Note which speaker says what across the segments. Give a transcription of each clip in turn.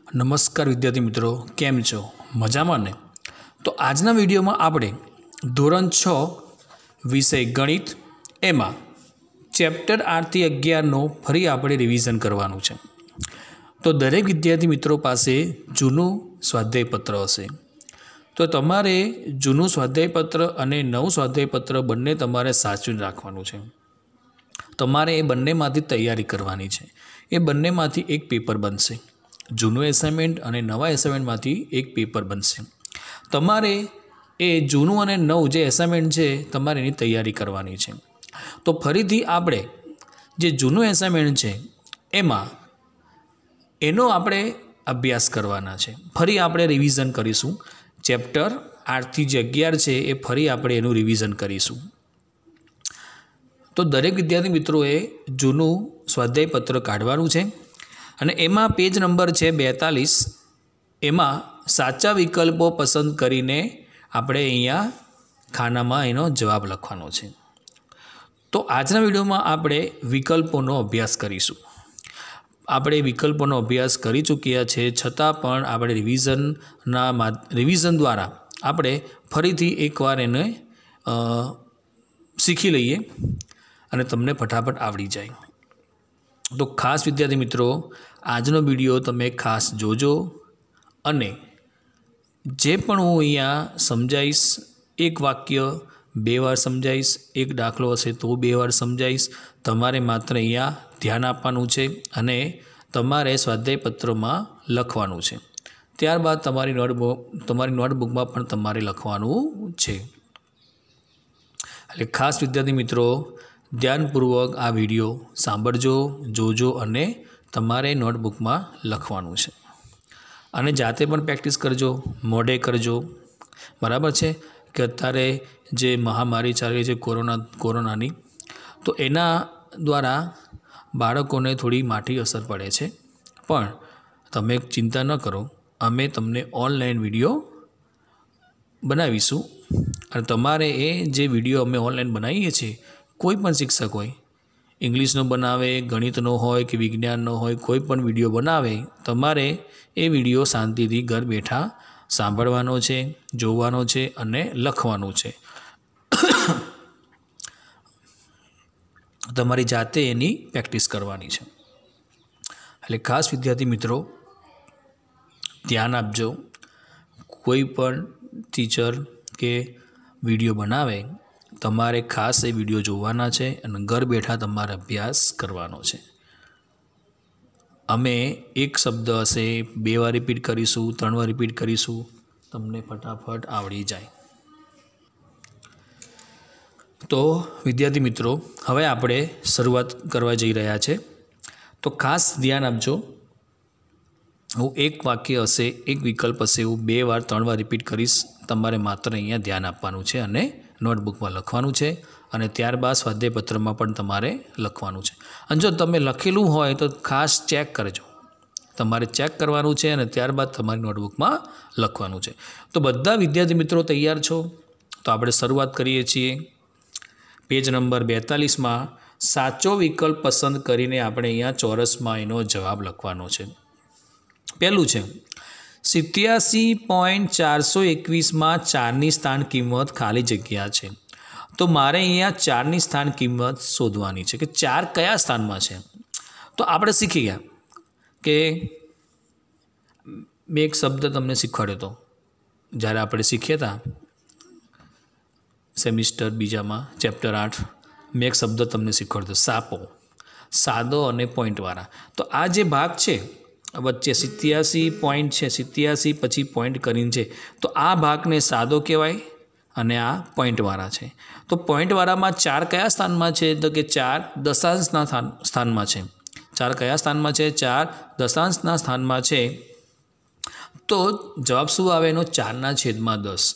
Speaker 1: नमस्कार विद्यार्थी मित्रों, केम छो? मजामां ने? तो आजना विडियो में आपणे धोरण 6 विषय गणित एमां चेप्टर 8 થી 11 नो फरी आपणे रिविजन करवानुं छे। तो दरेक विद्यार्थी मित्रों पासे जूनुं स्वाध्यायपत्र हशे, तो तमारे जूनुं स्वाध्यायपत्र अने नवुं स्वाध्यायपत्र बंने तमारे साचवीने राखवानुं छे। तमारे ए बंनेमांथी तैयारी करवानी छे। ए बंनेमांथी एक पेपर बनशे। जूनू एसाइनमेंट और नवा एसाइनमेंट में एक पेपर बनशे। तमारे ए जूनू और नव जे एसाइनमेंट है तमारे एनी तैयारी करवानी छे। तो फरीथी आपणे जे जूनू एसाइनमेंट है एमां एनो आपणे अभ्यास करवाना छे। फरी आपणे रिविजन करीशुं। चेप्टर 8 થી 11 है ए फरी आपणे एनुं रिविजन करीशुं। तो दरेक विद्यार्थी मित्रोए जूनू स्वाध्यायपत्र काढवानुं छे અને એમાં પેજ નંબર છે 42। એમાં સાચા વિકલ્પો પસંદ કરીને આપણે અહીંયા ખાનામાં એનો જવાબ લખવાનો છે। તો આજના વિડીયોમાં આપણે વિકલ્પોનો અભ્યાસ કરીશું। આપણે વિકલ્પોનો અભ્યાસ કરી ચૂક્યા છે, છતાં પણ આપણે રિવિઝન દ્વારા આપણે ફરીથી એકવાર એને શીખી લઈએ અને તમને ફટાફટ આવડી જાય। तो खास विद्यार्थी मित्रों आजनो विडियो तमे खास जोजो अने जे पण हूँ अहींया समजाईश एक वाक्य 2 वार समजाईश, एक दाखलो हशे तो 2 वार समजाईश। तमारे मात्र अहींया ध्यान आपवानुं छे अने तमारे स्वाध्यायपत्रमां लखवानुं छे। त्यारबाद तमारी नोटबुकमां पण तमारे लखवानुं छे। એટલે खास विद्यार्थी मित्रों ध्यानपूर्वक आ विडियो सांभळजो, जोजो अने तमारे नोटबुक में लखवानुं छे अने जाते पण प्रेक्टिस करजो, मोढे करजो। बराबर है कि अत्यारे जे महामारी चाली छे कोरोनानी, तो एना द्वारा बाळकोने थोड़ी माठी असर पड़े छे, पण तमे चिंता न करो, अमे तमने ऑनलाइन विडियो बनावीशुं अने तमारे ए जे विडियो अमे ऑनलाइन बनावीए छीए कोईपण शिक्षक होय, इंग्लिशनो बनावे, गणितनो होय कि विज्ञाननो होय, कोईपण विडियो बनावे, तमारे ए विडियो शांतिथी घर बैठा सांभळवानो छे, जोवानो छे अने लखवानो छे। तमारी जाते एनी प्रेक्टिस करवानी छे। એટલે खास विद्यार्थी मित्रों ध्यान आपजो। कोईपण टीचर के विडियो बनावे तमारे खास ए विडियो जोवाना छे अने घर बैठा तमारे अभ्यास करवानो छे। अमे एक शब्द हशे 2 वार रिपीट करीशुं, 3 वार रिपीट करीशुं, तमने फटाफट आवड़ी जाए। तो विद्यार्थी मित्रों हवे आपणे शरूआत करवा जई रह्या छे। तो खास ध्यान आपजो। हूँ एक वाक्य हशे, एक विकल्प हशे, हूँ 2 वार 3 वार रिपीट करीश। तमारे मात्र अहींया ध्यान आपवानुं छे अने नोटबुक में लखवानुं छे अने त्यारबाद स्वाध्यायपत्र में पण तमारे लखवानुं छे। अने जो तमे लखेलुं होय तो खास चेक करजो। तमारे चेक करवानुं छे अने त्यारबाद तमारी नोटबुक में लखवानुं छे। तो बधा विद्यार्थी मित्रों तैयार छो? तो आपणे शरूआत करीए छीए। पेज नंबर 42 में साचो विकल्प पसंद करीने आपणे अहींया चौरस में एनो जवाब लखवानो छे। पहेलुं छे 87.421 में 4 नी स्थान किंमत खाली जग्या है। तो मारे अहींया 4 नी स्थान किंमत शोधवानी है कि 4 कया स्थान में है। तो आपणे सीखी गया कि मैं एक शब्द तमने शीखवाड्यो तो ज्यारे आपणे शीख्या था सेमिस्टर बीजा में चेप्टर 8 मैं एक शब्द तमने शीखवाड्यो सापो, सादो अने पॉइंटवाळा। तो आ जे भाग है वच्चे 87 पॉइंट है, 87 पछी पॉइंट करीने छे, तो आ भाग ने सादो कहेवाय अने आ पॉइंटवाळा है। तो पॉइंटवाळा में 4 कया स्थान में है? तो कि 4 दशांशना स्थान में है। 4 कया स्थान में है? 4 दशांशना स्थान में है। तो जवाब शुं आवे एनो 4/10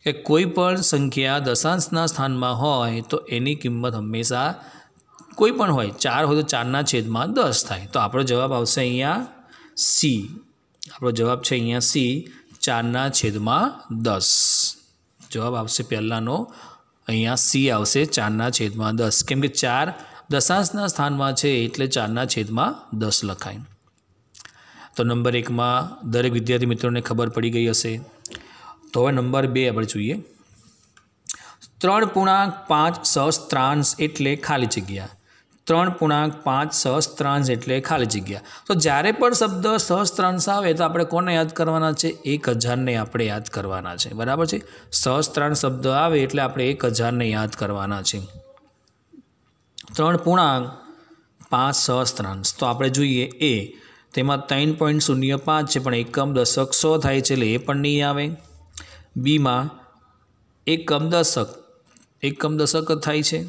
Speaker 1: कि कोईपण संख्या दशांशना स्थान में होय तो एनी किंमत हमेशा कोईपण होय 4 हो तो 4/10 थाय। तो आपणो जवाब आवशे अहींया सी। आपणो जवाब छे अहींया सी 4/10। जवाब आवशे पहेलानो अहींया सी आवशे 4/10 केम के 4 दशांशना स्थान में है एटले 4/10 लखाय। तो नंबर 1 में दरेक विद्यार्थी मित्रों ने खबर पड़ी गई हशे। तो हवे नंबर 2 આપણે જોઈએ 3.5 સહસ્ત્રાંશ એટલે ખાલી જગ્યા। 3.5 સહસ્ત્રાંશ એટલે ખાલી જગ્યા। તો જ્યારે પણ શબ્દ સહસ્ત્રાંશ આવે તો આપણે કોને યાદ કરવાના છે? 1000 ને આપણે યાદ કરવાના છે, બરાબર છે। સહસ્ત્રાંશ શબ્દ આવે એટલે આપણે 1000 ને યાદ કરવાના છે। 3.5 સહસ્ત્રાંશ તો આપણે જોઈએ એ તેમાં 3.05 છે પણ એકમ દશક 100 થાય છે એટલે એ પણ નહીં આવે। बी में एकम दशक थाय छे।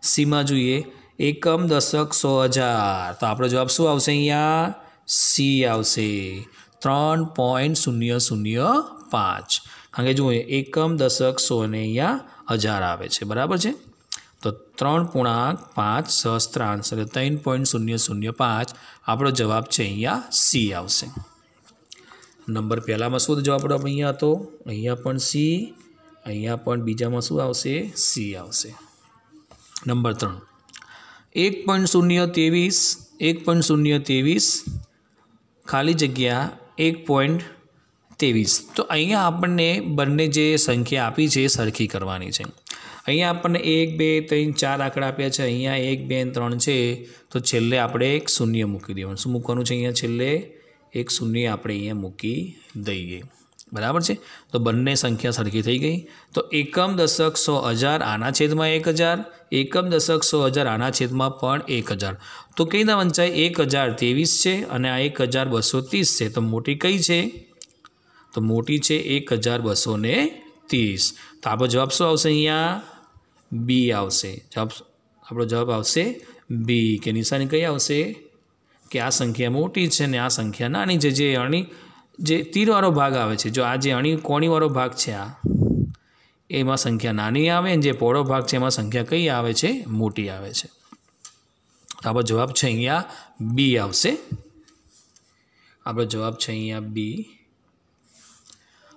Speaker 1: सी में जुए एकम दशक 100,000 तो आपणो जवाब शुं आवशे? अहींया सी आवशे 3.005 कारण के जुए एकम दशक 100 ने अहींया 1000 आवे छे, बराबर छे। तो 3.5 सहस्त्रांश એટલે 3.005 આપણો જવાબ છે અહીંયા सी આવશે। नंबर पहला में शू जवाब आपणो अहींया हतो? अहींया पण सी, अहींया पण बीजा में शू आवशे? सी आवशे। नंबर 3 1.023 खाली जग्या 1.23 तो अहींया आपणे बंने जे संख्या आपी छे सरखी करवानी छे। अहींया आपणे 1 2 3 4 आंकड़ा आप्या छे, अहींया 1 2 3 छे तो छेल्ले आपणे एक शून्य मूकी देवानुं। शुं मूकवानुं छे? अहींया छेल्ले एक शून्य आपणे अहींया मूकी दईए, बराबर है। तो बंने संख्या सरखी थी गई। तो एकम दशक 100,000 आना छेद में 1000, एकम दशक 100,000 आना छेद में पण 1000 तो कई ना वंचाय 1023 है और आ 1230 है। तो मोटी कई है? तो मोटी है 1230। तो आप जवाब शू आवशे? अहींया बी आवशे। आपणो जवाब आवशे बी के निशानी कई आवशे कि आ संख्या मोटी है ने आ संख्या नानी है। जे अणी जे तीरवाळो भाग आवे छे, जो आ जे अणी कोणीवाळो भाग छे आ एमां संख्या नानी आवे, जे पહોળો भाग छे एमां संख्या कई आवे छे? मोटी आवे छे। तो आपणो जवाब छे अहींया बी आवशे। आपणो जवाब छे अहींया बी।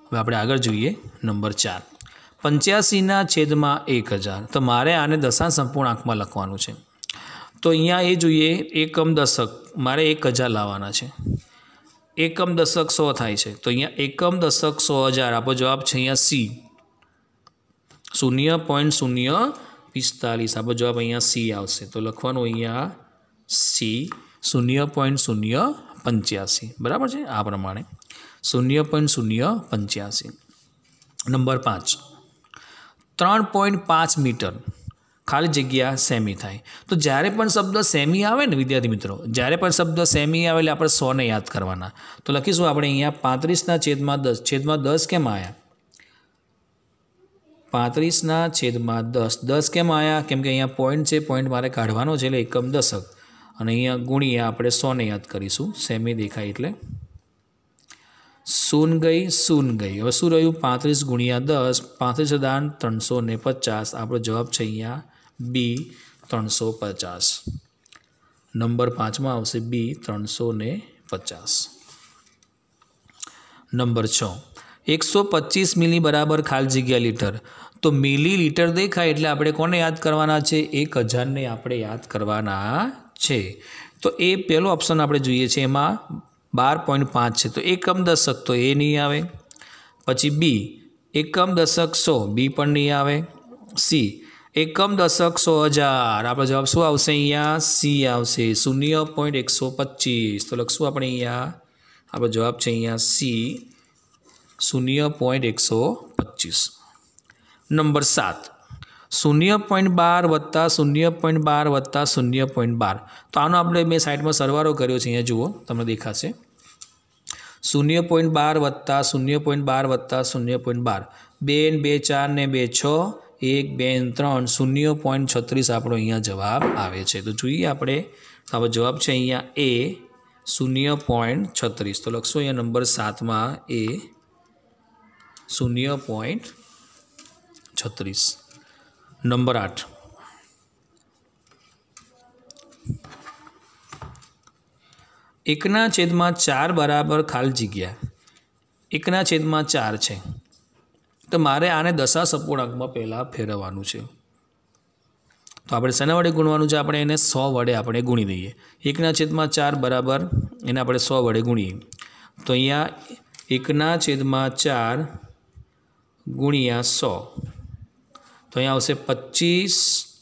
Speaker 1: हवे आपणे आगळ जोईए नंबर 4 85 ना छेदमां 1000 तो मारे आने दशांश अपूर्णांकमां लखवानुं छे। तो अहींया ए जोईए एकम दशक मारे 1000 लाववाना छे। एकम दशक 100 थाय छे तो अहींया एकम दशक 100,000 आपणो जवाब छे अहींया सी 0.045 आपणो जवाब अहींया सी आवशे। तो लखवानुं अहींया सी 0.085 बराबर है। आ प्रमाणे 0.085। नंबर 5 3.5 मीटर खाली जग्या सेमी थाय। तो જ્યારે પણ શબ્દ સેમી આવે ને વિદ્યાર્થી મિત્રો, જ્યારે પણ શબ્દ સેમી આવે એટલે આપણે 100 ને યાદ કરવાના। તો લખીશું આપણે અહીંયા 35 ના છેદમાં 10 છેદમાં 10 કેમ આયા? 35 ના છેદમાં 10 કેમ આયા? કેમ કે અહીંયા પોઈન્ટ છે, પોઈન્ટ મારે કાઢવાનો છે એટલે એકમ દશક અને અહીંયા ગુણ્યા આપણે 100 ને યાદ કરીશું। સેમી દેખાય એટલે शून गई। હવે શું રહ્યું? 35 ગુણ્યા 10 35,350 આપણો જવાબ છે અહીંયા बी 350। नंबर 5 में आवशे बी 350। नंबर 6 125 मिली बराबर खाली जग्या लीटर। तो मिली लीटर देखाय एटले आपणे कोने याद करवाना छे? 1000 ने आपणे याद करवाना छे। तो ए पहेलो ऑप्शन आपणे जोईए छे एमां 12.5 है तो एकम दशक तो ए नहीं आवे। पछी बी एकम दशक 100 बी पण नहीं आवे। सी एकम दशक 100,000 आपणो जवाब शुं आवशे? अहींया सी आवशे 0.125 तो लखशुं आपणे अहींया आपणो जवाब छे अहींया सी 0.125। नंबर 7 0.12 वत्ता 0.12 वत्ता 0.12 तो आनो आपणे मैं साइड में सरवाळो कर्यो छे। अहींया जुओ तमने देखाशे 0.12 वत्ता 0.12 वत्ता 0.12 2 2 4 ने 2 6 1 2 3 0.36 આપણો અહીંયા જવાબ આવે છે। તો જોઈએ આપણે તો આપણો જવાબ છે અહીંયા એ 0.36 તો લખશો અહીંયા નંબર 7 માં એ 0.36। नंबर 8 1 छेदमां 4 बराबर खाली जग्या 1 छेदमां 4 है तो मारे आने दशांश अपूर्णांक में पहला फेरववानुं छे। तो આપણે શેના વડે ગુણવાનું છે? આપણે એને 100 વડે આપણે ગુણી દઈએ. 1/4 બરાબર એને આપણે 100 વડે ગુણીએ તો અહીંયા 1/4 ગુણ્યા 100 તો અહીંયા આવશે 25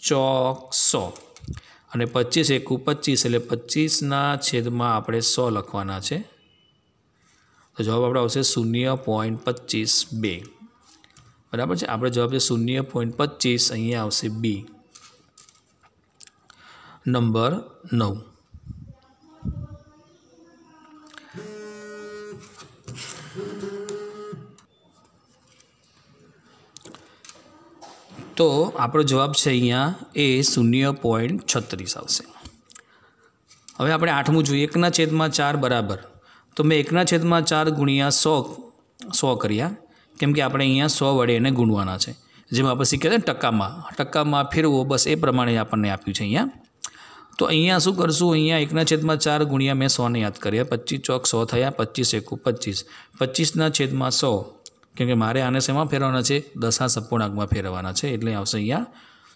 Speaker 1: ચોક 100 અને 25 એકુ 25 એટલે 25/100 આપણે 100 લખવાના છે. તો જવાબ આપણો આવશે 0.25 બરાબર છે. આપણે જવાબ છે 0.25 અહીંયા આવશે બી. નંબર 9 તો આપણો જવાબ છે અહીંયા એ 0.36 આવશે. હવે આપણે 8મું જોઈએ. 1/4 બરાબર તો મેં 1/4 ગુણ્યા 100 કર્યા કેમ કે આપણે અહીંયા 100 વડે એને ગુણવાના છે. જેમ આપણે શીખ્યા ને ટકામાં ફેરવો બસ એ પ્રમાણે આપણને આપ્યું છે અહીંયા. તો અહીંયા શું કરશું? અહીંયા 1/4 ગુણ્યા મેં 100ને યાદ કર્યા 25 ચોક 100 થયા 25 એકુ 25 25/100 કેમ કે મારે આને શેમાં ફેરવવાના છે? દશાંશ અપૂર્ણાંકમાં ફેરવવાના છે એટલે આવશે અહીંયા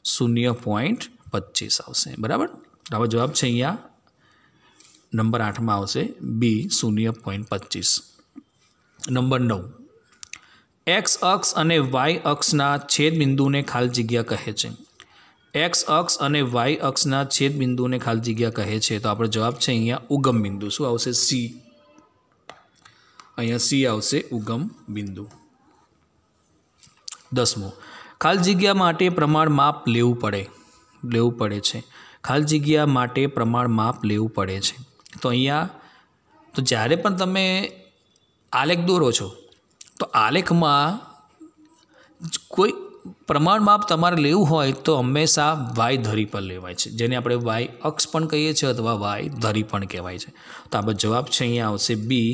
Speaker 1: 0.25 આવશે. બરાબર. હવે જવાબ છે અહીંયા નંબર 8માં આવશે બી 0.25. નંબર 9 એક્સ અક્ષ અને વાય અક્ષના છેદબિંદુને ખાલી જગ્યા કહે છે. એક્સ અક્ષ અને વાય અક્ષના છેદબિંદુને ખાલી જગ્યા કહે છે. તો આપણો જવાબ છે અહીંયા ઉગમ બિંદુ. શું આવશે? સી. અહીંયા સી આવશે ઉગમ બિંદુ. 10મું ખાલી જગ્યા માટે પ્રમાણ માપ લેવું પડે છે. ખાલી જગ્યા માટે પ્રમાણ માપ લેવું પડે છે. તો અહીંયા તો જ્યારે પણ તમે આલેખ દોરો છો તો આલેખમાં કોઈ પ્રમાણ માપ તમારે લેવું હોય તો હંમેશા વાય ધરી પર લેવાય છે, જેને આપણે વાય અક્ષ પણ કહીએ છીએ અથવા વાય ધરી પણ કહેવાય છે. તો આપણો જવાબ છે અહીંયા આવશે બી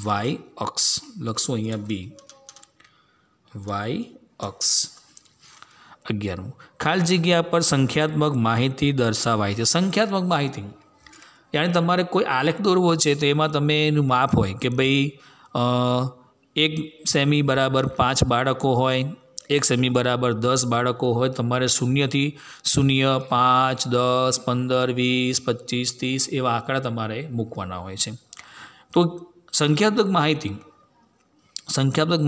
Speaker 1: વાય અક્ષ. લખશું અહીંયા બી વાય અક્ષ. 11મું ખાલી જગ્યા પર સંખ્યાત્મક માહિતી દર્શાવાય છે. સંખ્યાત્મક માહિતી યાની તમારે કોઈ આલેખ દોરવો છે તો એમાં તમે એનું માપ હોય કે ભાઈ 1 સેમી બરાબર 5 બાળકો હોય, 1 સેમી બરાબર 10 બાળકો હોય. તમારે 0 થી 0, 5, 10, 15, 20, 25, 30 એવા આંકડા તમારે મૂકવાના હોય છે. તો સંખ્યાત્મક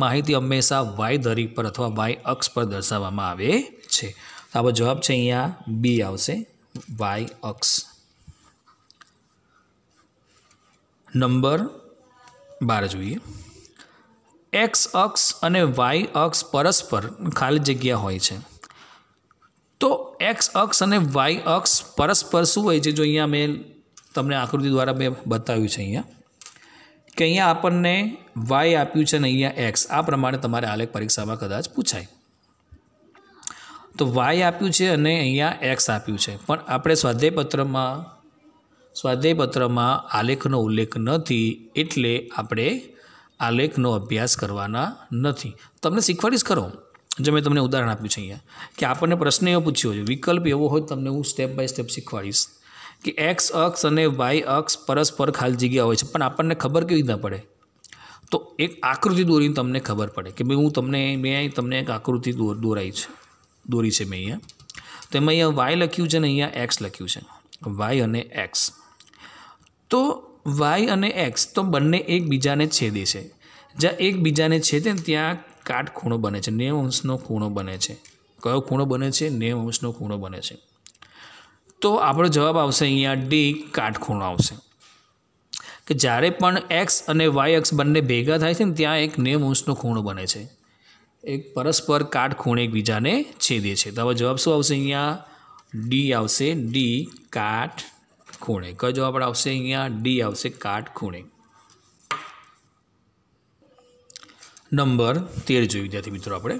Speaker 1: માહિતી હંમેશા વાય ધરી પર અથવા વાય અક્ષ પર દર્શાવવામાં આવે છે. તો આપણો જવાબ છે અહીંયા બી આવશે વાય અક્ષ. નંબર 12 જોઈએ. એક્સ અક્ષ અને વાય અક્ષ પરસ્પર ખાલી જગ્યા હોય છે. તો એક્સ અક્ષ અને વાય અક્ષ પરસ્પર શું હોય છે? જો અહીંયા મેં તમને આકૃતિ દ્વારા મેં બતાવ્યું છે અહીંયા કે અહીંયા આપણને વાય આપ્યું છે ને અહીંયા એક્સ. આ પ્રમાણે તમારે આલેખ પરીક્ષામાં કદાચ પૂછાય. તો વાય આપ્યું છે અને અહીંયા એક્સ આપ્યું છે, પણ આપણે સ્વાધ્યાયપત્રમાં આલેખનો ઉલ્લેખ નથી એટલે આપણે આલેખનો અભ્યાસ કરવાના નથી. તમને શીખવાડીશ ખરો. જો મેં તમને ઉદાહરણ આપ્યું છે અહીંયા કે આપણને પ્રશ્ન એવો પૂછ્યો છે, વિકલ્પ એવો હોય તમને હું સ્ટેપ બાય સ્ટેપ શીખવાડીશ કે એક્સ અક્ષ અને વાય અક્ષ પરસ્પર ખાલી જગ્યા હોય છે, પણ આપણને ખબર કેવી રીતના પડે? તો એક આકૃતિ દોરીને તમને ખબર પડે કે ભાઈ મેં તમને એક આકૃતિ દોરી છે મેં અહીંયા. તો એમાં અહીંયા વાય લખ્યું છે ને અહીંયા એક્સ લખ્યું છે, વાય અને એક્સ. તો વાય અને એક્સ તો બંને એકબીજાને છેદે છે. જ્યાં એકબીજાને છેદે ને ત્યાં કાટખૂણો બને છે, 90 અંશનો ખૂણો બને છે. કયો ખૂણો બને છે? 90 અંશનો ખૂણો બને છે. તો આપણો જવાબ આવશે અહીંયા ડી કાટખૂણો આવશે. કે જ્યારે પણ એક્સ અને વાય અક્ષ બંને ભેગા થાય છે ને ત્યાં એક 90 અંશનો ખૂણો બને છે, એક પરસ્પર કાટખૂણે એકબીજાને છેદે છે. તો હવે જવાબ શું આવશે? અહીંયા ડી આવશે, ડી કાટખૂણે. કયો જવાબ આવશે? અહીંયા ડી આવશે કાટખૂણે. નંબર 13 જોઈએ વિદ્યાર્થી મિત્રો આપણે.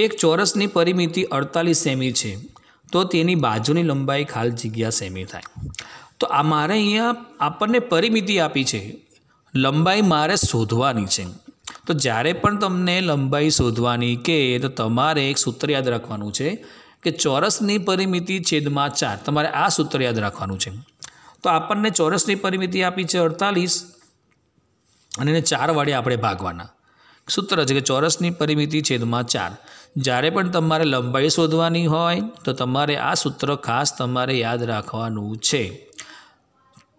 Speaker 1: એક ચોરસની પરિમિતિ 48 સેમી છે તો તેની બાજુની લંબાઈ ખાલી જગ્યા સેમી થાય. તો આ મારે અહીંયા આપણને પરિમિતિ આપી છે, લંબાઈ મારે શોધવાની છે. તો જ્યારે પણ તમને લંબાઈ શોધવાની કે તો તમારે એક સૂત્ર યાદ રાખવાનું છે કે ચોરસની પરિમિતિ છેદમાં 4. તમારે આ સૂત્ર યાદ રાખવાનું છે. તો આપણને ચોરસની પરિમિતિ આપી છે 48 અને એને 4 વડે આપણે ભાગવાના सूत्र है कि चौरसनी परिमिति छेदमां 4। જ્યારે પણ તમારે લંબાઈ શોધવાની હોય તો તમારે આ સૂત્ર ખાસ તમારે યાદ રાખવાનું છે।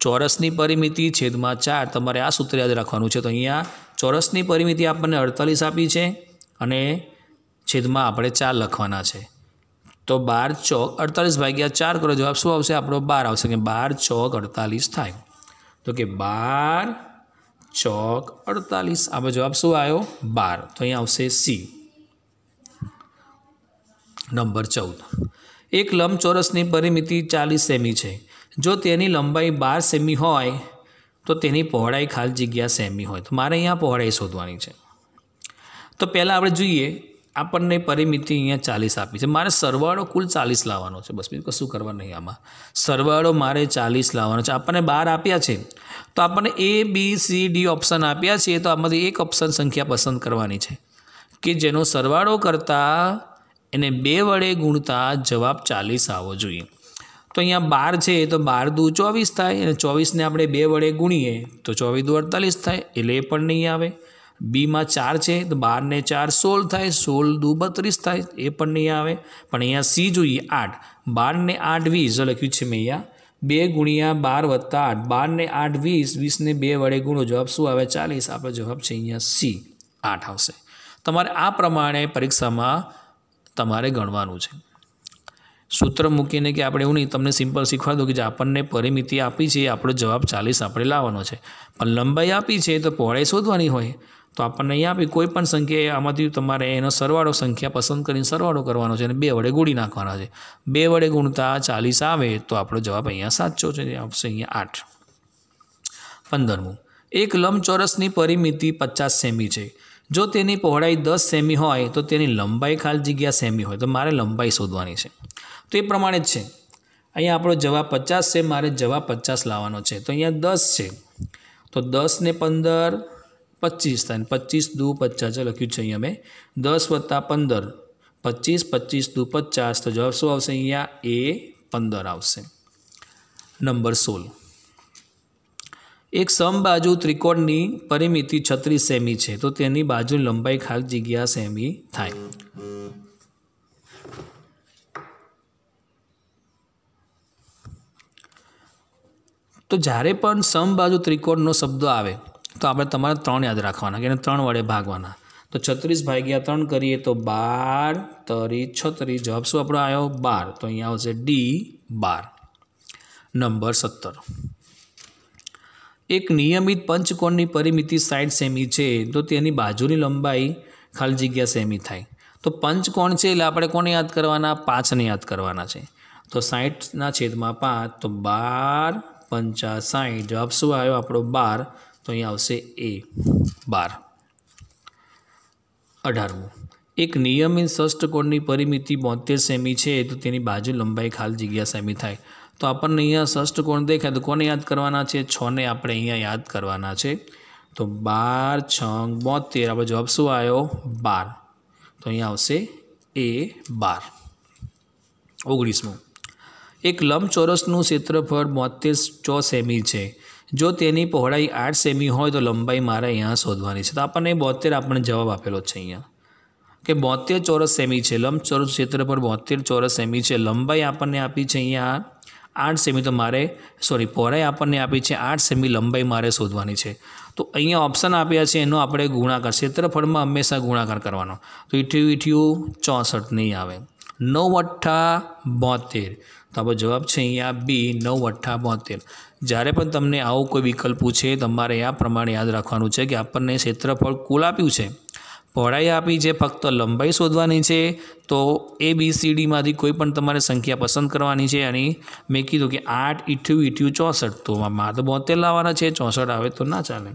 Speaker 1: ચોરસની પરિમિતિ છેદમાં 4 તમારે આ સૂત્ર યાદ રાખવાનું છે। તો અહીંયા ચોરસની પરિમિતિ આપણને 48 આપી છે અને છેદમાં આપણે 4 લખવાના છે। તો 12 ચોક 48 ભાગ્યા 4 કરો, જવાબ શું આવશે આપણો 12 આવશે કે 12 ચોક 48 થાય। તો કે 12 ચોક 48 આપણો જવાબ શું આવ્યો 12। તો અહીંયા આવશે સી। नंबर 14, एक लंबचौरसनी परिमिति 40 सेमी है। जो तेनी लंबाई 12 सेमी होय तो तेनी पहोळाई खाली जग्या सेमी होय। तो मारे अहींया पहोळाई शोधवानी है। तो पहला आपणे जोईए आपणने परिमिति अहींया 40 आपी है। मारे सरवाळो कुल 40 लाववानो छे। बस बीजुं कशुं करवानुं नहीं। आमां सरवाळो मारे 40 लाववानो छे। आपणे 12 आप्या छे तो आपणे A B C D option आप्या छे तो आमांथी एक ऑप्शन संख्या पसंद करवानी है कि जेनो सरवाळो करता एने 2 वडे गुणता जवाब 40 आवो जोईए। तो अहींया 12 है तो 12 दू 24 थाय अने 24 ने आपणे 2 वडे गुणीए तो 24 दू 48 थाय एटले ए पण नहीं आवे। बी में 4 है तो 12 ने 4 16 थाय, 16 दू 32 थाय ए पण नहीं आवे। पण अहींया सी जोईए 8, 12 ने 8 20 जो लख्युं छे मैं अहींया 2 गुणिया 12 वत्ता 8, 12 ने 8 20, 20 ने 2 वडे गुणो जवाब शुं आवे 40। आपणो जवाब छे अहींया सी 8 आवशे। तमारे आ प्रमाणे परीक्षामां तमारे गणवानुं छे। सूत्र मूकीने कि आपणे एवुं नहीं तमने सिम्पल शीखवा दो कि जे आपणने परिमिति आपी छे आपणो जवाब 40 आपणे लाववानो छे। पण लंबाई आपी छे तो पहोळाई शोधवानी होय तो आपणने अहींया आपी कोईपण संख्या आमांथी तमारे एनो सरवाळो संख्या पसंद करीने सरवाळो करवानो छे अने 2 वडे गुणी नाखवाना छे। 2 वडे गुणता 40 आवे तो आपणो जवाब अहींया साचो छे। आवशे अहींया 8। 15मुं, एक लंबचौरसनी परिमिति 50 सेमी है। जो तेनी पहोळाई 10 सेमी होय तो तेनी लंबाई खाली जग्या सेमी होय। तो मारे लंबाई शोधवानी है। तो ये प्रमाणे ज छे। अहींया आपणो जवाब 50 है, मारे जवाब 50 लाववानो छे। तो अहींया 10 है तो 10 ने 15 25 थाय, 25 दू 50 जो लख्युं छे अहींया मैं 10 वत्ता 15 25, 25 दू 50 तो जवाब शुं आवशे अहींया ए 15 आवशे। नंबर 16, एक समबाजु त्रिकोणनी परिमिति 36 सेमी है। तो तेनी बाजू लंबाई खाली जग्या सेमी थाय। तो જ્યારે પણ સમબાજુ ત્રિકોણનો શબ્દ આવે તો આપણે તમારે 3 યાદ રાખવાના કે એને 3 વડે ભાગવાના। તો 36 ભાગ્યા 3 કરીએ તો 12 તરી 36 જવાબ શું આપણો આવ્યો 12। તો અહીંયા આવશે ડી 12। નંબર 17, एक नियमित पंचकोणनी परिमिति 60 सेमी है। तो तेनी बाजूनी लंबाई खाली जग्या सेमी थाय। तो पंचकोण है एटले आपणे कोने याद करवाना 5 ने याद करवाना है। तो 60 ना छेदमां 5 तो 12 पंचा 60 जवाब शुं आव्यो आपणो 12। तो अहींया आवशे ए 12। 18मुं, एक नियमित षष्ठकोणनी परिमिति 72 सेमी है। तो तेनी बाजू लंबाई खाली जग्या सेमी थाय। तो आपने अहींया षष्ठकोण देखाय तो कोने याद करवाना है 6 ने आपणे अहींया याद करवाना है। तो 12 6 72 आपणो जवाब शुं आव्यो 12। तो अहींया आवशे ए 12। 19मुं, एक लंबचौरसनुं क्षेत्रफळ 72 सेमी है। जो तेनी पहोळाई 8 सेमी होय तो लंबाई मारे अहींया शोधवानी है। तो आपणे 72 आपणे जवाब आपेलो छे अहींया कि 72 चौरस सेमी है। लंबचौरस क्षेत्रफळ 72 चौरस सेमी है। लंबाई आपणे आपी छे अहींया 8 सेमी। तो मारे पहोळाई आपणे आपी छे 8 सेमी लंबाई मारे शोधवानी है। तो अहींया ऑप्शन आप्या छे एनो आपणे गुणाकार क्षेत्रफळमां हमेशा गुणाकार करवानो। तो 88 64 नहीं आवे। 9 अठ्ठा 72 तो आपणो जवाब छे अहींया बी 9 अठ्ठा 72। જ્યારે પણ તમને આવો કોઈ વિકલ્પ પૂછે તમારે આ પ્રમાણે યાદ રાખવાનું છે કે આપણને ક્ષેત્રફળ કુલ આપ્યું છે, પહોળાઈ આપી છે, ફક્ત લંબાઈ શોધવાની છે। તો એ બી સી ડીમાંથી કોઈ પણ તમારે સંખ્યા પસંદ કરવાની છે। અને મેં કીધું કે 8 88 64 તો મારે તો 72 લાવવાના છે, 64 આવે તો ના ચાલે।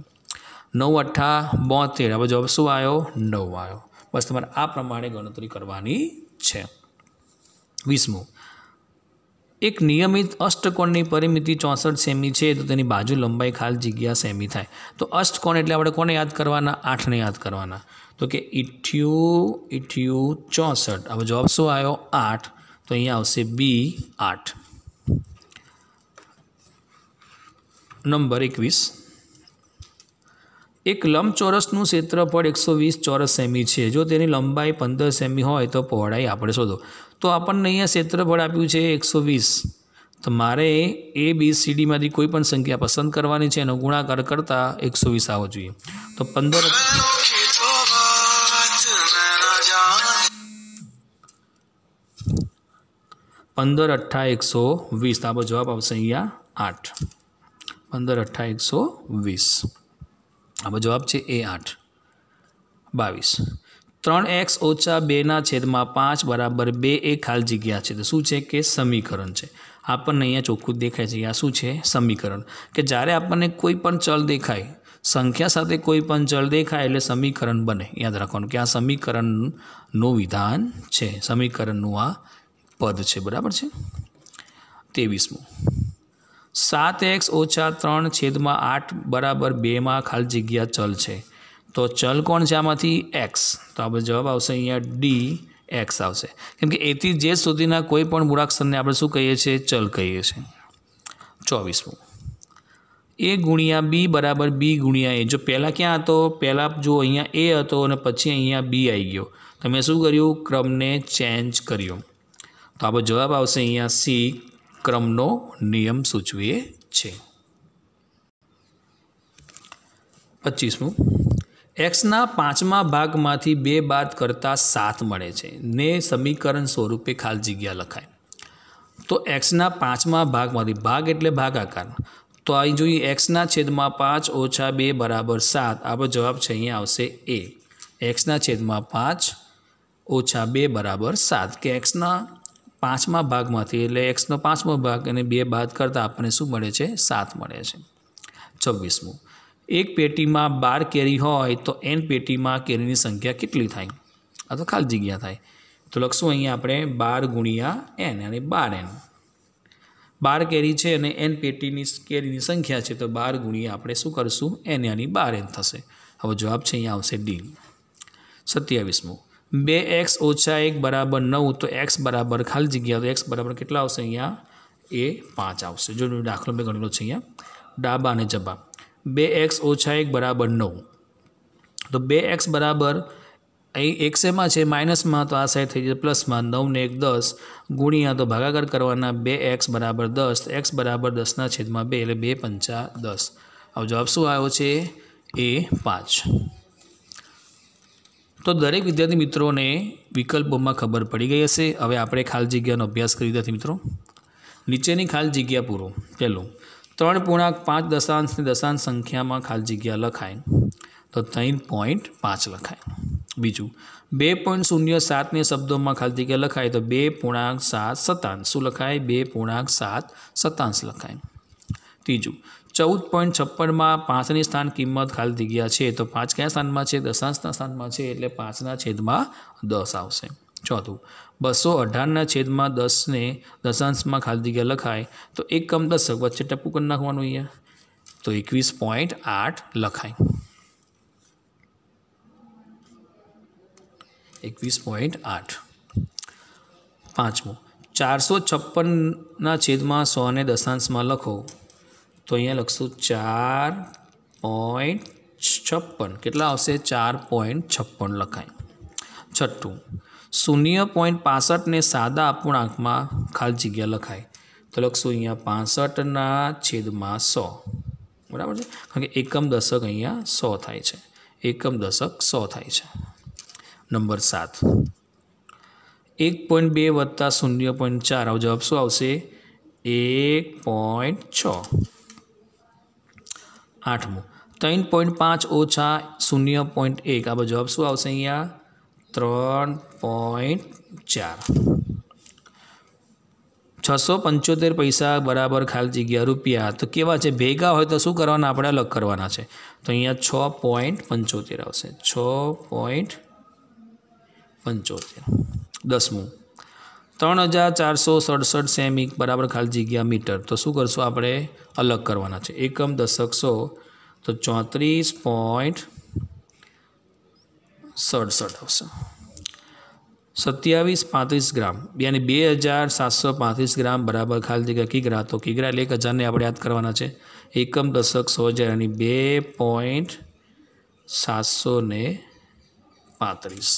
Speaker 1: 9 अठ्ठा 72 હવે જવાબ શું આવ્યો 9 આવ્યો। બસ તમારે આ પ્રમાણે ગણતરી કરવાની છે। 20મું, एक नियमित अष्टकोणनी परिमिति 64 सेमी है। तो तेनी बाजू लंबाई खाली जग्या सेमी थाय। तो अष्टकोण एटले आपणे कोने याद करवाना 8 ने याद करवाना। तो कि 88 64 अब जवाब शुं आव्यो 8। तो अहींया आवशे बी 8। नंबर 21, एक लंबचोरसનું क्षेत्रफળ 120 ચોરસ સેમી છે। જો તેની લંબાઈ 15 સેમી હોય તો પહોળાઈ આપણે શોધો। તો આપણને અહીંયા क्षेत्रफળ આપ્યું છે 120। તો મારે એ બી સી ડીમાંથી કોઈ પણ સંખ્યા પસંદ કરવાની છે, એનો ગુણાકાર કરતાં 120 આવવો જોઈએ। તો 15 અઠ્ઠા 120, તો આપણો જવાબ આવશે અહીંયા 8। 15 અઠ્ઠા 120, આપણો જવાબ છે એ 8। 22 3x ઓછા 2/5 બરાબર 2 એ ખાલી જગ્યા છે। તો શું છે કે સમીકરણ છે। આપણને અહીંયા ચોખ્ખું દેખાય છે, આ શું છે સમીકરણ, કે જ્યારે આપણને કોઈ પણ ચલ દેખાય, સંખ્યા સાથે કોઈ પણ ચલ દેખાય એટલે સમીકરણ બને। યાદ રાખવાનું કે આ સમીકરણનું વિધાન છે, સમીકરણનું આ પદ છે, બરાબર છે। 23 7x ઓછા 3/8 બરાબર 2 ખાલી જગ્યા ચલ છે। તો ચલ કોણ છે આમાંથી? એક્સ। તો આપણે જવાબ આવશે અહીંયા ડી એક્સ આવશે, કેમ કે એથી જે સુધીના કોઈ પણ મૂળાક્ષરને આપણે શું કહીએ છીએ? ચલ કહીએ છીએ। 24 એ ગુણ્યા બી બરાબર બી ગુણ્યા એ। જો પહેલાં ક્યાં હતો? પહેલાં જો અહીંયા એ હતો અને પછી અહીંયા બી આવી ગયો, તો મેં શું કર્યું? ક્રમને ચેન્જ કર્યો। તો આપણો જવાબ આવશે અહીંયા સી, ક્રમનો નિયમ સૂચવે છે। 25 એક્સના 5મા ભાગમાંથી 2 બાદ કરતાં 7 મળે છે ને સમીકરણ સ્વરૂપે ખાલી જગ્યા લખાય। તો એક્સના 5મા ભાગમાંથી, ભાગ એટલે ભાગાકાર, તો અહીં જોઈએ એક્સના છેદમાં 5 ઓછા 2 બરાબર 7, આપણો જવાબ છે અહીંયા આવશે એ, એક્સના છેદમાં 5 ઓછા 2 બરાબર 7, કે એક્સના 5મા ભાગમાંથી એટલે એક્સનો 5મો ભાગ અને 2 બાદ કરતાં આપણને શું મળે છે? 7 મળે છે। 26 એક પેટીમાં 12 કેરી હોય તો એન પેટીમાં કેરીની સંખ્યા કેટલી થાય? આ તો ખાલી જગ્યા થાય, તો લખશું અહીંયા આપણે 12 ગુણ્યા એન અને 12n। 12 કેરી છે અને એન પેટીની કેરીની સંખ્યા છે, તો 12 ગુણ્યા આપણે શું કરશું? એન યાની 12n થશે। હવે જવાબ છે અહીંયા આવશે ડી। 27 2x ઓછા 1 બરાબર 9, તો એક્સ બરાબર ખાલી જગ્યા, તો એક્સ બરાબર કેટલા આવશે અહીંયા? એ 5 આવશે। જો દાખલો મેં ગણેલો છે અહીંયા ડાબા અને જબા। 2x ઓછા 1 બરાબર 9, તો 2x બરાબર અહીં એક શેમાં છે? માઇનસમાં, તો આ સાઈડ થઈ જશે પ્લસમાં। 9 ને 1 10 ગુણ્યા, તો ભાગાકાર કરવાના, 2x બરાબર 10, તો x બરાબર 10/2 એટલે 2 × 5 = 10। હવે જવાબ શું આવ્યો છે? એ 5। તો દરેક વિદ્યાર્થી મિત્રોને વિકલ્પોમાં ખબર પડી ગઈ હશે। હવે આપણે ખાલી જગ્યાનો અભ્યાસ કરી વિદ્યાર્થી મિત્રો। નીચેની ખાલી જગ્યા પૂરો। પહેલું 3.5 દશાંશની દશાંશ સંખ્યામાં ખાલી જગ્યા લખાય, તો 3.5 લખાય। બીજું 2.07 ને શબ્દોમાં ખાલી જગ્યા લખાય, તો 2.7 શતાંશ શું લખાય? 2.7 શતાંશ લખાય। ત્રીજું 14.56માં 5ની સ્થાન કિંમત ખાલી જગ્યા છે, તો 5 કયા સ્થાનમાં છે? દશાંશના સ્થાનમાં છે, એટલે 5/10 આવશે। ચોથું 218/10 ને દશાંશમાં ખાલી જગ્યા લખાય, તો 1 × 10 વચ્ચે ટપકું કરી નાખવાનું અહીંયા, તો 21.8 લખાય। 21.8। પાંચમું 456/100 ને દશાંશમાં લખો, તો અહીંયા લખશું 4.56, કેટલા આવશે? 4.56 લખાય। છઠ્ઠું 0.65 ને સાદા અપૂર્ણાંકમાં ખાલી જગ્યા લખાય, તો લખશું અહીંયા 65/100, બરાબર છે, કારણ કે એકમ દશક અહીંયા 100 થાય છે, એકમ દશક 100 થાય છે। નંબર 7 1.2 વત્તા 0.4, આવો જવાબ શું આવશે? 1.6। આઠમું 3.5 ઓછા 0.1, આ જવાબ શું આવશે અહીંયા? 3.4। 675 પૈસા બરાબર ખાલી જગ્યા રૂપિયા, તો કેવા છે? ભેગા હોય તો શું કરવાના? આપણે અલગ કરવાના છે, તો અહીંયા 6.75 આવશે, 6.75। 10મું 3467 સેમી બરાબર ખાલી જગ્યા મીટર, તો શું કરશું? આપણે અલગ કરવાના છે, એકમ દશક 100, તો 34.67 આવશે। 2735 ગ્રામ યાની 2735 ગ્રામ બરાબર ખાલી જગ્યા કિગ્રા, તો કિગ્રા એટલે 1000ને આપણે યાદ કરવાના છે, એકમ દશક 100,000 યાની 2.5 735.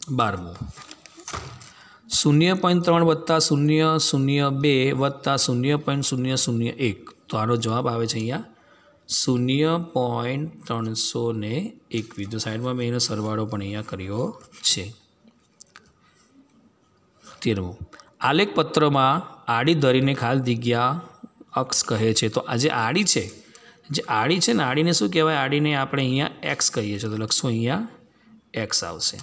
Speaker 1: 12. 0.3 વત્તા 0.02 વત્તા 0.001. તો આનો જવાબ આવે છે અહીંયા 0.301. તો સાઈડમાં મેં એનો સરવાળો પણ અહીંયા કર્યો છે. 13. આલેખ પત્રમાં આડી ધરીને ખાલી જગ્યા અક્ષ કહે છે. તો આ જે આડી છે ને આડીને શું કહેવાય? આડીને આપણે અહીંયા એક્સ કહીએ છીએ. તો લખશું અહીંયા એક્સ આવશે.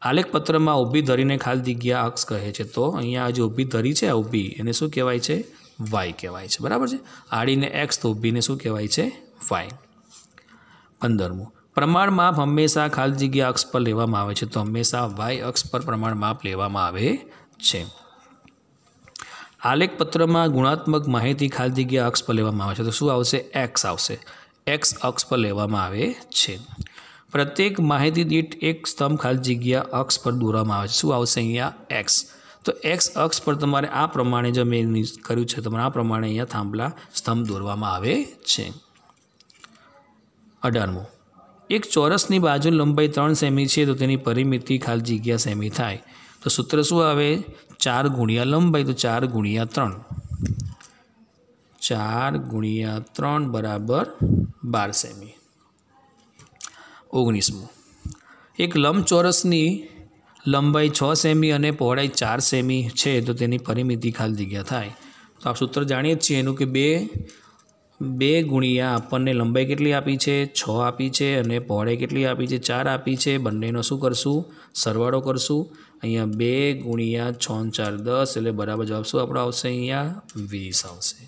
Speaker 1: આલેખ પત્રમાં ઊભી ધરીને ખાલી જગ્યા અક્ષ કહે છે. તો અહીંયા જે ઊભી ધરી છે, આ ઊભી એને શું કહેવાય છે? વાય કહેવાય છે. બરાબર છે. આડીને એક્સ તો ઊભીને શું કહેવાય છે? વાય. 15. પ્રમાણ માપ હંમેશા ખાલી જગ્યા અક્ષ પર લેવામાં આવે છે. તો હંમેશા વાય અક્ષ પર પ્રમાણ માપ લેવામાં આવે છે. આલેખ પત્રમાં ગુણાત્મક માહિતી ખાલી જગ્યા અક્ષ પર લેવામાં આવે છે. તો શું આવશે? એક્સ આવશે. એક્સ અક્ષ પર લેવામાં આવે છે. પ્રત્યેક માહિતી દીઠ એક સ્તંભ ખાલી જગ્યા અક્ષ પર દોરવામાં આવે છે. શું આવશે અહીંયા? એક્સ. તો એક્સ અક્ષ પર તમારે આ પ્રમાણે જો મેં કર્યું છે, તમારે આ પ્રમાણે અહીંયા થાંભલા સ્તંભ દોરવામાં આવે છે. 18. એક ચોરસની બાજુની લંબાઈ 3 સેમી છે, તો તેની પરિમિતિ ખાલી જગ્યા સેમી થાય. તો સૂત્ર શું આવે? 4 ગુણ્યા લંબાઈ. તો 4 ગુણ્યા 3. 4 ગુણ્યા 3 બરાબર 12 સેમી. 19. એક લંબચોરસની લંબાઈ 6 સેમી અને પહોળાઈ 4 સેમી છે, તો તેની પરિમિતિ ખાલી જગ્યા થાય. તો આ સૂત્ર જાણીએ જ છીએ એનું કે 2 ગુણ્યા આપણને લંબાઈ કેટલી આપી છે? 6 આપી છે અને પહોળાઈ કેટલી આપી છે? 4 આપી છે. બંનેનો શું કરશું? સરવાળો કરશું. અહીંયા 2 ગુણ્યા 6 ને 4 10 એટલે બરાબર જવાબ શું આપણો આવશે? અહીંયા 20 આવશે.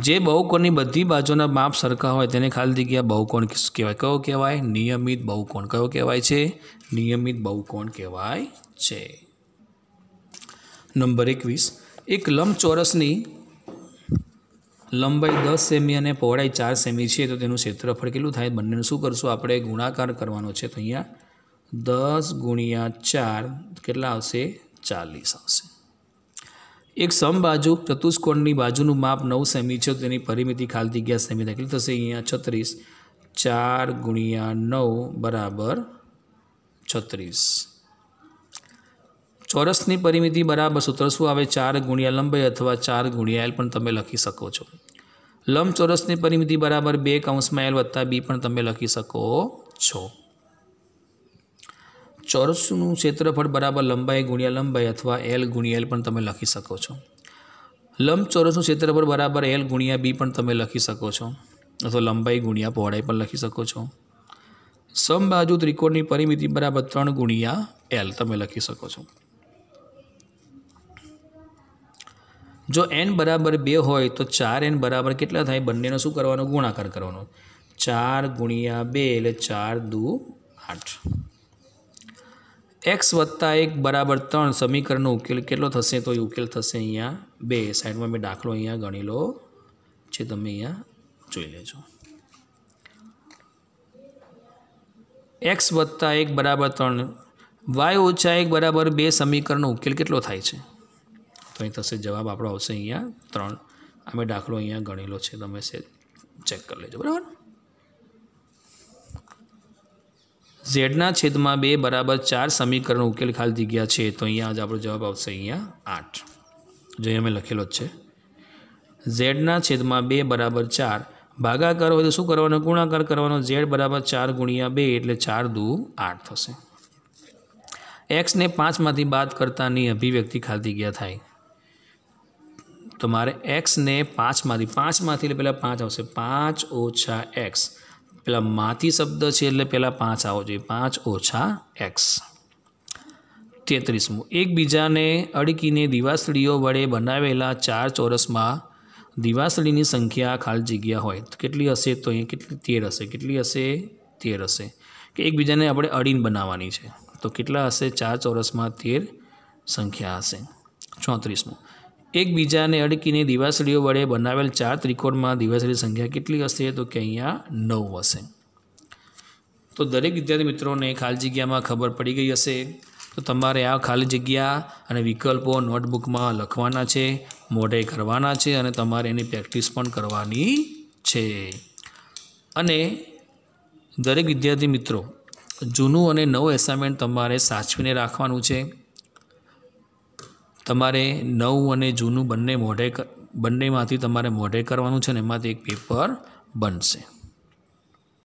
Speaker 1: જે બહુકોણની બધી બાજુના માપ સરખા હોય તેને ખાલી જગ્યા બહુકોણ કહેવાય. કયો કહેવાય? નિયમિત બહુકોણ. કયો કહેવાય છે? નિયમિત બહુકોણ કહેવાય છે. નંબર 21. એક લંબચોરસની લંબાઈ 10 સેમી અને પહોળાઈ 4 સેમી છે, તો તેનું ક્ષેત્રફળ કેટલું થાય? બંનેનું શું કરશું? આપણે ગુણાકાર કરવાનો છે. તો અહીંયા 10 ગુણ્યા 4 કેટલા આવશે? 40 આવશે. એક સમબાજુ ચતુષ્કોણની બાજુનું માપ 9 સેમી છે, તો તેની પરિમિતિ ખાલી જગ્યા સેમી થાય. કેટલી થશે? અહીંયા 36. 4 ગુણ્યા 9 બરાબર 36. ચોરસની પરિમિતિ બરાબર સૂત્ર શું આવે? 4 ગુણ્યા લંબાઈ અથવા 4 ગુણ્યા એલ પણ તમે લખી શકો છો. લંબચોરસની પરિમિતિ બરાબર 2 કૌંસમાં એલ વત્તા બી પણ તમે લખી શકો છો. ચોરસનું ક્ષેત્રફળ બરાબર લંબાઈ ગુણ્યા લંબાઈ અથવા એલ ગુણ્યા એલ પણ તમે લખી શકો છો. લંબચોરસનું ક્ષેત્રફળ બરાબર એલ ગુણ્યા બી પણ તમે લખી શકો છો, અથવા લંબાઈ ગુણ્યા પહોળાઈ પણ લખી શકો છો. સમબાજુ ત્રિકોણની પરિમિતિ બરાબર 3 ગુણ્યા એલ તમે લખી શકો છો. જો n બરાબર 2 હોય તો 4n બરાબર કેટલા થાય? બંનેનો શું કરવાનો? ગુણાકાર કરવાનો. 4 ગુણ્યા 2 એટલે 4 દુ 8. x વત્તા 1 બરાબર 3 સમીકરણનો ઉકેલ કેટલો થશે? તો એ ઉકેલ થશે અહીંયા 2. સાઈડમાં મેં દાખલો અહીંયા ગણેલો છે, તમે અહીંયા જોઈ લેજો. x વત્તા 1 બરાબર 3 y ઓછા 1 બરાબર 2 સમીકરણનો ઉકેલ કેટલો થાય છે? તો અહીં થશે જવાબ આપણો આવશે અહીંયા 3. અમે દાખલો અહીંયા ગણેલો છે, તમે ચેક કરી લેજો. બરાબર. ઝેડના છેદમાં 2 બરાબર 4 સમીકરણનો ઉકેલ ખાલી જગ્યા છે, તો અહીંયા જ આપણો જવાબ આવશે અહીંયા 8. જે અમે લખેલો જ છે. ઝેડના છેદમાં 2 બરાબર 4 ભાગાકાર હોય તો શું કરવાનો? ગુણાકાર કરવાનો. ઝેડ બરાબર 4 ગુણ્યા 2 એટલે 4 દુ 8 થશે. એક્સને 5માંથી બાદ કરતાની અભિવ્યક્તિ ખાલી જગ્યા થાય. તો મારે એક્સને 5માંથી એટલે પહેલાં 5 આવશે. 5 ઓછા એક્સ. પેલા માંથી શબ્દ છે એટલે પહેલાં 5 આવો જોઈએ. 5 ઓછા એક્સ. 33. એકબીજાને અડકીને દિવાસળીઓ વડે બનાવેલા 4 ચોરસમાં દિવાસળીની સંખ્યા ખાલી જગ્યા હોય તો કેટલી હશે? તો અહીંયા કેટલી? 13 હશે. કેટલી હશે? 13 હશે. કે એકબીજાને આપણે અડીને બનાવવાની છે, તો કેટલા હશે? 4 ચોરસમાં 13 સંખ્યા હશે. 34. એકબીજાને અડકીને દિવાસળીઓ વડે બનાવેલ 4 ત્રિકોણમાં દિવાસળીની સંખ્યા કેટલી હશે? તો કે અહીંયા 9 હશે. તો દરેક વિદ્યાર્થી મિત્રોને ખાલી જગ્યામાં ખબર પડી ગઈ હશે. તો તમારે આ ખાલી જગ્યા અને વિકલ્પો નોટબુકમાં લખવાના છે, મોઢે કરવાના છે અને તમારે એની પ્રેક્ટિસ પણ કરવાની છે. અને દરેક વિદ્યાર્થી મિત્રો જૂનું અને નવું એસાઇનમેન્ટ તમારે સાચવીને રાખવાનું છે. તમારે નવું અને જૂનું બંનેમાંથી તમારે મોઢે કરવાનું છે અને એમાંથી એક પેપર બનશે.